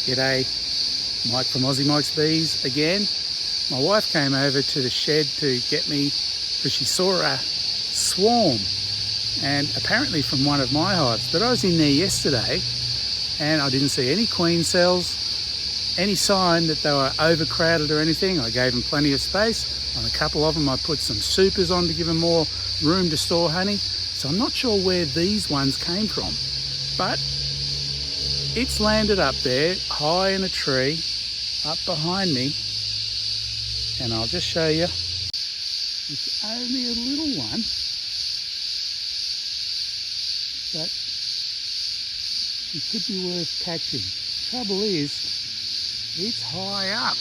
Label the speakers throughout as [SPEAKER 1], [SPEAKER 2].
[SPEAKER 1] G'day, Mike from Aussie Mike's Bees again. My wife came over to the shed to get me because she saw a swarm, and apparently from one of my hives. But I was in there yesterday and I didn't see any queen cells, any sign that they were overcrowded or anything. I gave them plenty of space. On a couple of them I put some supers on to give them more room to store honey. So I'm not sure where these ones came from, but it's landed up there high in a tree up behind me, and I'll just show you. It's only a little one, but it could be worth catching. Trouble is, it's high up,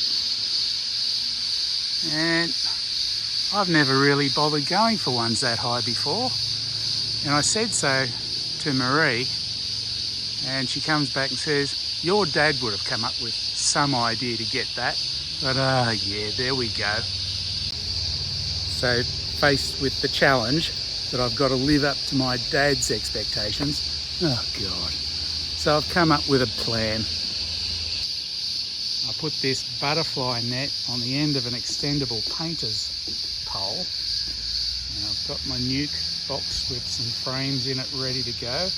[SPEAKER 1] and I've never really bothered going for ones that high before. And I said so to Marie, and she comes back and says, your dad would have come up with some idea to get that. But yeah, there we go. So faced with the challenge that I've got to live up to my dad's expectations. Oh God. So I've come up with a plan. I put this butterfly net on the end of an extendable painter's pole. And I've got my nuke box with some frames in it ready to go.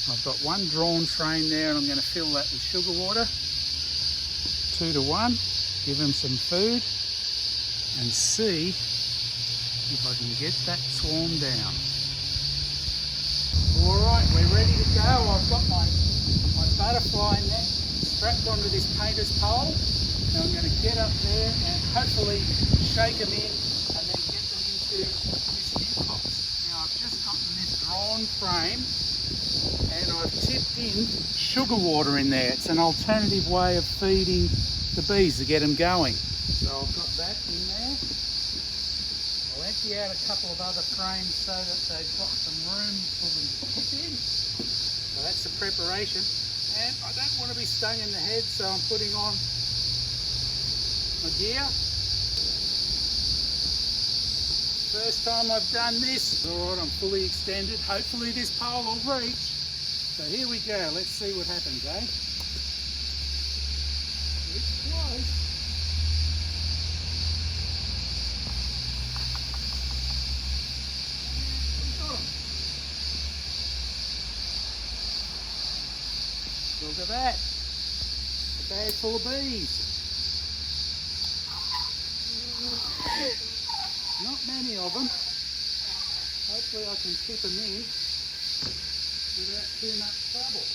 [SPEAKER 1] I've got one drawn frame there, and I'm going to fill that with sugar water, 2 to 1, give them some food and see if I can get that swarm down. Alright, we're ready to go. I've got my butterfly net strapped onto this painter's pole, and I'm going to get up there and hopefully shake them in and then get them into this new box. Now I've just gotten this drawn frame, and I've tipped in sugar water in there. It's an alternative way of feeding the bees to get them going. So I've got that in there. I'll empty out a couple of other frames so that they've got some room for them to tip in. So that's the preparation. And I don't want to be stung in the head, so I'm putting on my gear. First time I've done this. Alright, I'm fully extended. Hopefully this pole will reach. So here we go. Let's see what happens, eh? It's close. Look at that. A bag full of bees. Not many of them. Hopefully I can keep them in without too much trouble.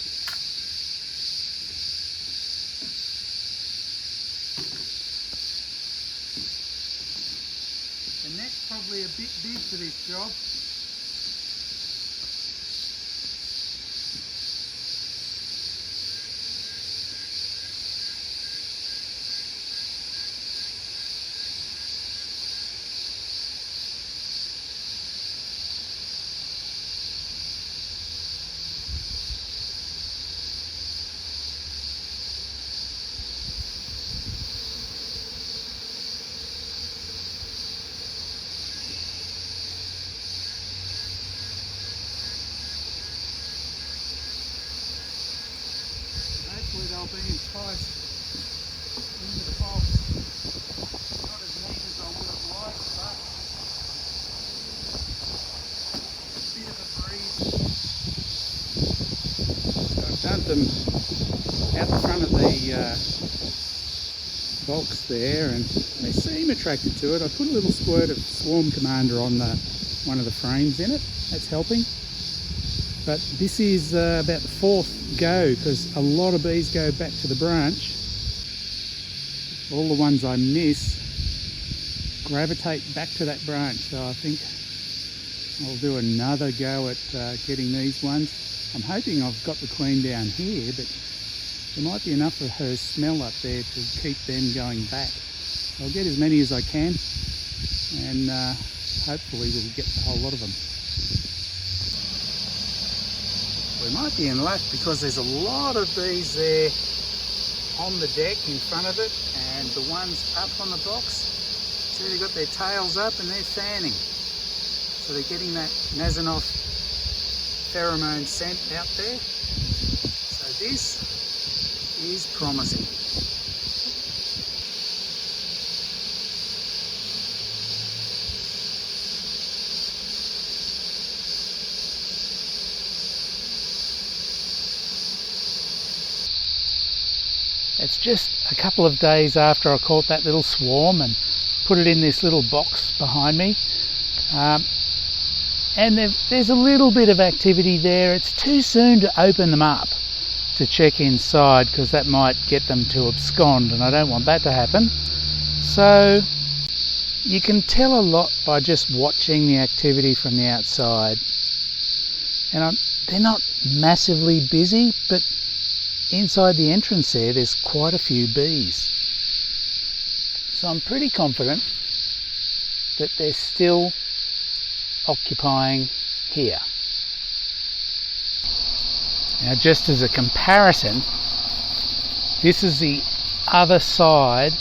[SPEAKER 1] The net's probably a bit big for this job. They'll be enticed into the box. Not as neat as I would have liked, but a bit of a breeze. So I've dumped them out the front of the box there, and they seem attracted to it. I put a little squirt of Swarm Commander on one of the frames in it. That's helping. But this is about the 4th go, because a lot of bees go back to the branch. All the ones I miss gravitate back to that branch. So I think I'll do another go at getting these ones. I'm hoping I've got the queen down here, but there might be enough of her smell up there to keep them going back. I'll get as many as I can, and hopefully we'll get the whole lot of them. We might be in luck because there's a lot of bees there on the deck in front of it, and the ones up on the box, see they've got their tails up and they're fanning. So they're getting that Nasonov pheromone scent out there. So this is promising. It's just a couple of days after I caught that little swarm and put it in this little box behind me. And there's a little bit of activity there. It's too soon to open them up to check inside because that might get them to abscond, and I don't want that to happen. So you can tell a lot by just watching the activity from the outside. And they're not massively busy, but inside the entrance there's quite a few bees. So I'm pretty confident that they're still occupying here. Now, just as a comparison, this is the other side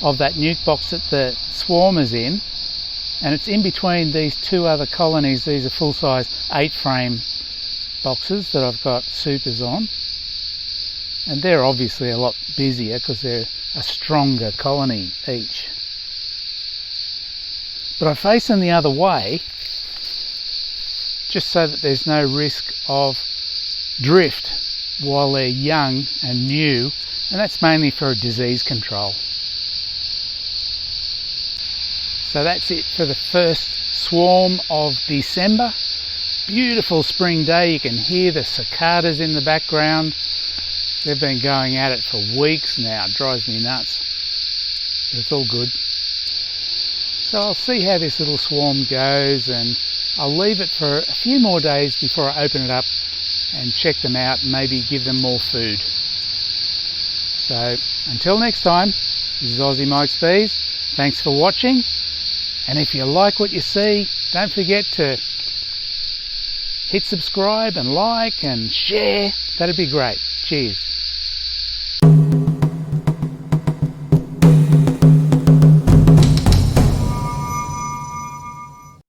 [SPEAKER 1] of that nuke box that the swarm is in, and it's in between these two other colonies. These are full-size 8-frame boxes that I've got supers on, and they're obviously a lot busier because they're a stronger colony each. But I face them the other way just so that there's no risk of drift while they're young and new, and that's mainly for disease control. So that's it for the first swarm of December. Beautiful spring day. You can hear the cicadas in the background. They've been going at it for weeks now. It drives me nuts, but it's all good. So I'll see how this little swarm goes, and I'll leave it for a few more days before I open it up and check them out and maybe give them more food. So until next time, this is Aussie Mike's Bees. Thanks for watching, and if you like what you see, don't forget to hit subscribe and like and share. That'd be great. Cheers.